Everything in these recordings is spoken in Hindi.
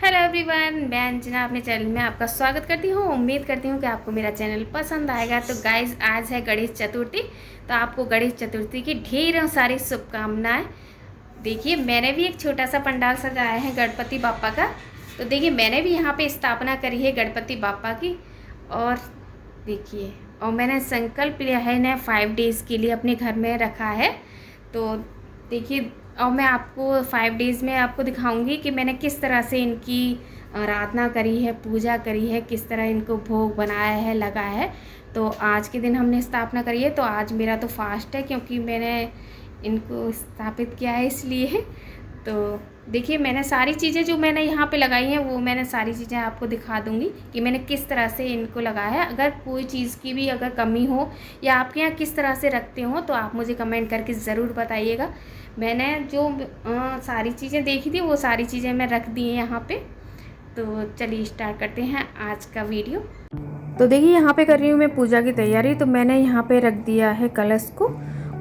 हेलो एवरीवन, मैं अंजना अपने चैनल में आपका स्वागत करती हूँ। उम्मीद करती हूँ कि आपको मेरा चैनल पसंद आएगा। तो गाइज, आज है गणेश चतुर्थी। तो आपको गणेश चतुर्थी की ढेरों सारी शुभकामनाएं। देखिए, मैंने भी एक छोटा सा पंडाल सजाया है गणपति बापा का। तो देखिए, मैंने भी यहाँ पे स्थापना करी है गणपति बापा की। और देखिए, और मैंने संकल्प लिया है इन्हें 5 डेज़ के लिए अपने घर में रखा है। तो देखिए, और मैं आपको 5 डेज़ में आपको दिखाऊंगी कि मैंने किस तरह से इनकी आराधना करी है, पूजा करी है, किस तरह इनको भोग बनाया है, लगाया है। तो आज के दिन हमने स्थापना करी है। तो आज मेरा तो फास्ट है, क्योंकि मैंने इनको स्थापित किया है इसलिए। तो देखिए, मैंने सारी चीज़ें जो मैंने यहाँ पे लगाई हैं वो मैंने सारी चीज़ें आपको दिखा दूँगी कि मैंने किस तरह से इनको लगाया है। अगर कोई चीज़ की भी अगर कमी हो या आपके यहाँ किस तरह से रखते हो तो आप मुझे कमेंट करके ज़रूर बताइएगा। मैंने जो सारी चीज़ें देखी थी वो सारी चीज़ें मैं रख दी हैं यहाँ पे। तो चलिए स्टार्ट करते हैं आज का वीडियो। तो देखिए, यहाँ पे कर रही हूँ मैं पूजा की तैयारी। तो मैंने यहाँ पे रख दिया है कलश को,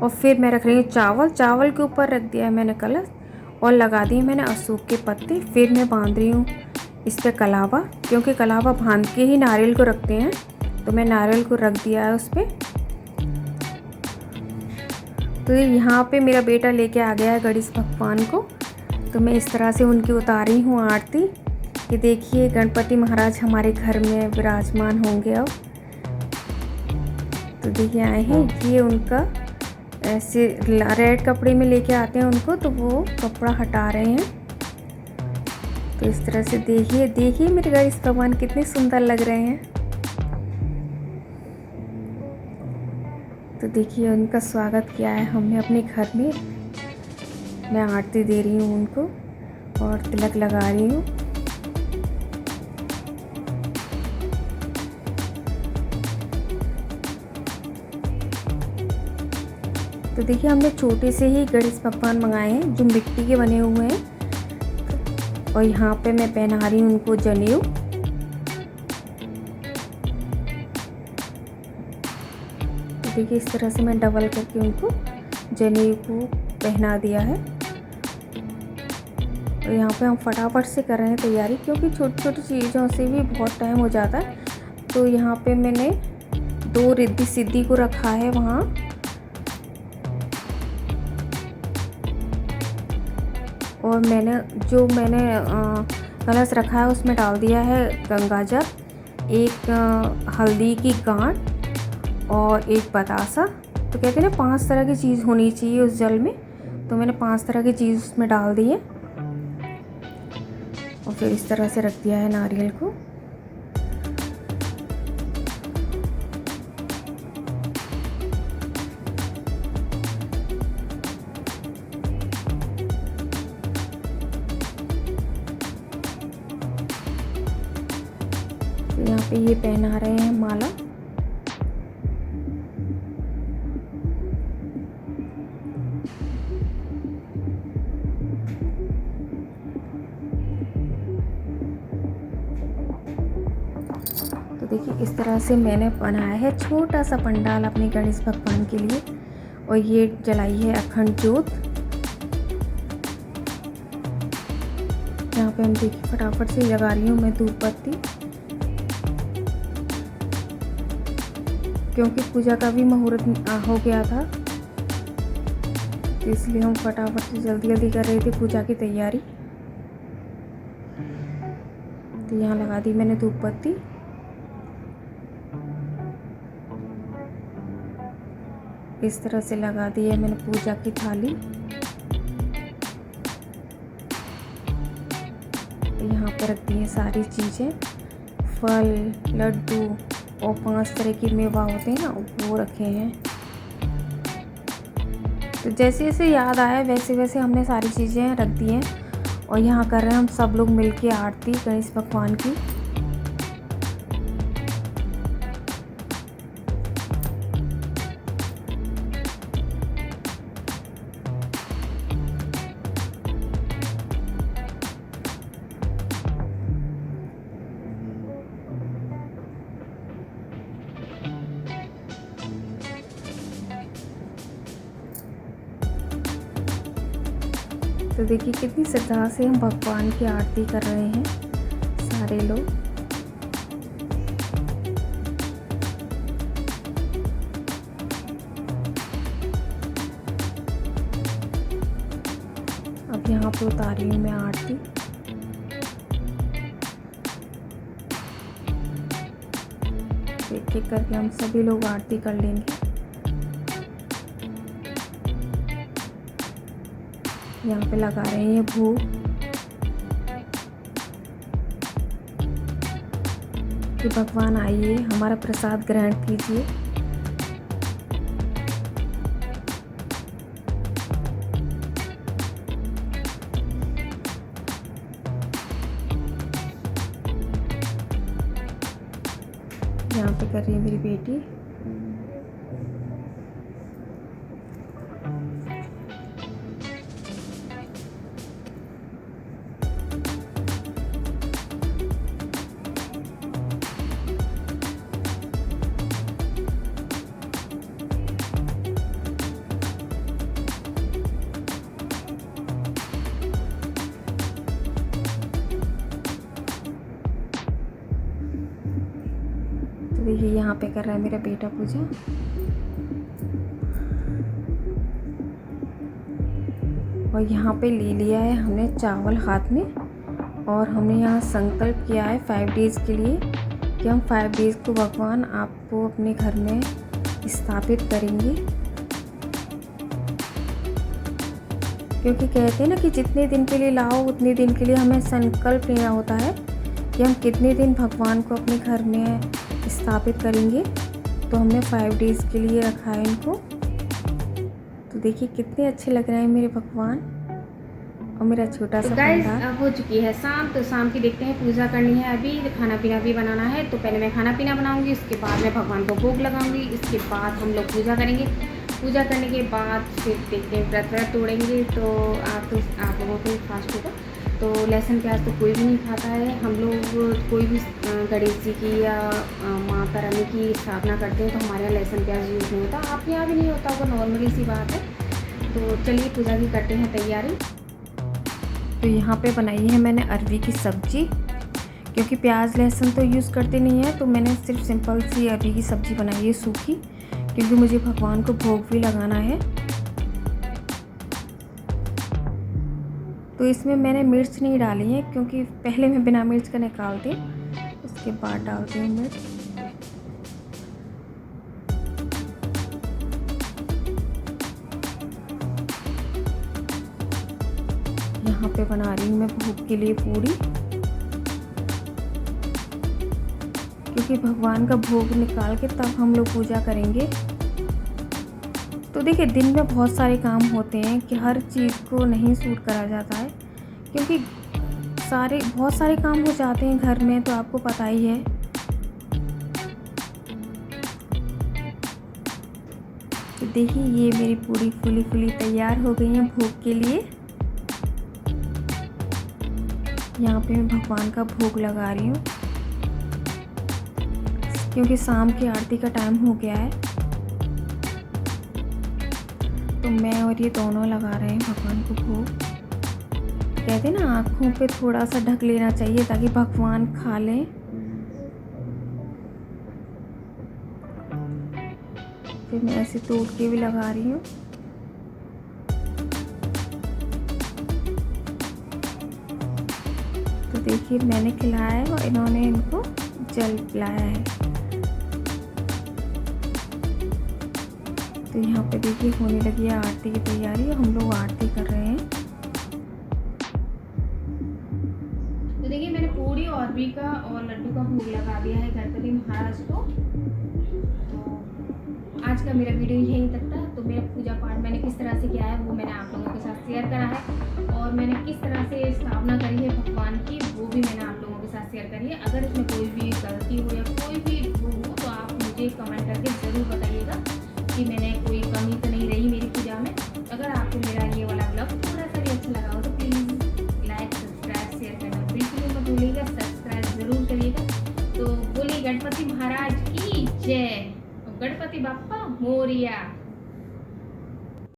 और फिर मैं रख रही हूँ चावल के ऊपर रख दिया है मैंने कलश, और लगा दिए मैंने अशोक के पत्ते। फिर मैं बांध रही हूँ इस पर कलावा, क्योंकि कलावा बांध के ही नारियल को रखते हैं। तो मैं नारियल को रख दिया है उस पर। तो यहाँ पे मेरा बेटा लेके आ गया है गणेश भगवान को। तो मैं इस तरह से उनकी उतारी हूँ आरती कि देखिए, गणपति महाराज हमारे घर में विराजमान होंगे अब। तो देखिए, आए हैं, ये उनका ऐसे रेड कपड़े में लेके आते हैं उनको, तो वो कपड़ा हटा रहे हैं। तो इस तरह से देखिए मेरे गणेश भगवान कितने सुंदर लग रहे हैं। तो देखिए, उनका स्वागत किया है हमने अपने घर में। मैं आरती दे रही हूँ उनको और तिलक लगा रही हूँ। तो देखिए, हमने छोटे से ही गणेश भगवान मंगाए हैं जो मिट्टी के बने हुए हैं। और यहाँ पे मैं पहना रही हूँ उनको जनेऊ। तो देखिए, इस तरह से मैं डबल करके उनको जनेऊ को पहना दिया है। और यहाँ पे हम फटाफट से कर रहे हैं तैयारी, क्योंकि छोटी छोटी चीज़ों से भी बहुत टाइम हो जाता है। तो यहाँ पे मैंने 2 रिद्धि सिद्धि को रखा है वहाँ। और मैंने कलश रखा है उसमें डाल दिया है गंगाजल, एक हल्दी की गांठ और एक बतासा। तो कहते हैं ना, 5 तरह की चीज़ होनी चाहिए उस जल में। तो मैंने 5 तरह की चीज़ उसमें डाल दी है। और फिर इस तरह से रख दिया है नारियल को। तो यहाँ पे ये पहना रहे हैं माला। तो देखिए, इस तरह से मैंने बनाया है छोटा सा पंडाल अपने गणेश भगवान के लिए। और ये जलाई है अखंड ज्योत। यहाँ पे हम देखिए फटाफट से लगा रही हूँ मैं धूप बत्ती, क्योंकि पूजा का भी मुहूर्त हो गया था। तो इसलिए हम फटाफट से जल्दी कर रहे थे पूजा की तैयारी। तो यहाँ लगा दी मैंने धूप बत्ती। इस तरह से लगा दी है मैंने पूजा की थाली। तो यहाँ पर रख दी है सारी चीज़ें, फल, लड्डू और 5 तरह की मेवा होते हैं ना, वो रखे हैं। तो जैसे जैसे याद आया वैसे वैसे हमने सारी चीज़ें रख दी हैं। और यहाँ कर रहे हैं हम सब लोग मिलके आरती गणेश भगवान की। तो देखिए, कितनी श्रद्धा से हम भगवान की आरती कर रहे हैं। सारे लोग। अब यहाँ पे उतार रही हूँ मैं आरती। एक एक करके हम सभी लोग आरती कर लेंगे। यहाँ पे लगा रहे हैं भोग। कि भगवान आइए, हमारा प्रसाद ग्रहण कीजिए। यहाँ पे कर रही है मेरी बेटी। तो देखिए यहाँ पे कर रहा है मेरा बेटा पूजा। और यहाँ पे ले लिया है हमने चावल हाथ में, और हमने यहाँ संकल्प किया है 5 डेज़ के लिए कि हम 5 डेज़ को भगवान आपको अपने घर में स्थापित करेंगे। क्योंकि कहते हैं ना कि जितने दिन के लिए लाओ उतने दिन के लिए हमें संकल्प लेना होता है कि हम कितने दिन भगवान को अपने घर में स्थापित करेंगे। तो हमने 5 डेज़ के लिए रखा है इनको। तो देखिए कितने अच्छे लग रहे हैं मेरे भगवान और मेरा छोटा सा पंडाल। अब हो चुकी है शाम, तो शाम की देखते हैं पूजा करनी है। अभी खाना पीना भी बनाना है, तो पहले मैं खाना पीना बनाऊंगी, उसके बाद मैं भगवान को भोग लगाऊंगी, इसके बाद हम लोग पूजा करेंगे। पूजा करने के बाद फिर देखते हैं व्रत तोड़ेंगे। तो आप लोगों को फास्ट होगा, तो लहसुन प्याज तो कोई भी नहीं खाता है। हम लोग कोई भी गणेश जी की या माता रानी की स्थापना करते हैं तो हमारे यहाँ लहसुन प्याज यूज़ नहीं होता। आपके यहाँ भी नहीं होता होगा, नॉर्मली सी बात है। तो चलिए पूजा की करते हैं तैयारी। तो यहाँ पे बनाई है मैंने अरवी की सब्ज़ी, क्योंकि प्याज लहसुन तो यूज़ करते नहीं है, तो मैंने सिर्फ सिंपल सी अरवी की सब्ज़ी बनाई है सूखी, क्योंकि मुझे भगवान को भोग भी लगाना है। तो इसमें मैंने मिर्च नहीं डाली है, क्योंकि पहले मैं बिना मिर्च का निकालती हूँ, उसके बाद डालती हूँ मिर्च। यहाँ पे बना रही हूँ मैं भोग के लिए पूरी, क्योंकि भगवान का भोग निकाल के तब हम लोग पूजा करेंगे। तो देखिए दिन में बहुत सारे काम होते हैं कि हर चीज़ को नहीं सूट करा जाता है, क्योंकि बहुत सारे काम हो जाते हैं घर में, तो आपको पता ही है। तो देखिए ये मेरी पूरी फुली तैयार हो गई है भोग के लिए। यहाँ पे मैं भगवान का भोग लगा रही हूँ, क्योंकि शाम की आरती का टाइम हो गया है। तो मैं और ये दोनों लगा रहे हैं भगवान को भोग। कहते हैं ना आँखों पे थोड़ा सा ढक लेना चाहिए ताकि भगवान खा लें। फिर मैं ऐसे तोड़ के भी लगा रही हूँ। तो देखिए मैंने खिलाया है और इन्होंने इनको जल पिलाया है। तो यहाँ पे देखिए होने लगी है आरती की तैयारी, हम लोग आरती कर रहे हैं। तो देखिए मैंने पूरी और भी का और लड्डू का भोग लगा दिया है गणपति महाराज को। तो आज का मेरा वीडियो यहीं तक था। तो मेरा पूजा पाठ मैंने किस तरह से किया है वो मैंने आप लोगों के साथ शेयर करा है, और मैंने किस तरह से स्थापना करी है भगवान की वो भी मैंने आप लोगों के साथ शेयर करी है। अगर इसमें कोई भी गलती हो या कोई भी वो हो तो आप मुझे कमेंट करके ज़रूर बताइएगा कि मैंने कोई कमी तो नहीं रही मेरी पूजा में। अगर आपको मेरा ये वाला ब्लॉग थोड़ा सा भी अच्छा लगा हो तो प्लीज़ लाइक सब्सक्राइब शेयर करना बिल्कुल मत भूलिएगा, सब्सक्राइब ज़रूर करिएगा। तो बोलिए गणपति महाराज की जय, गणपति बाप्पा मोरिया।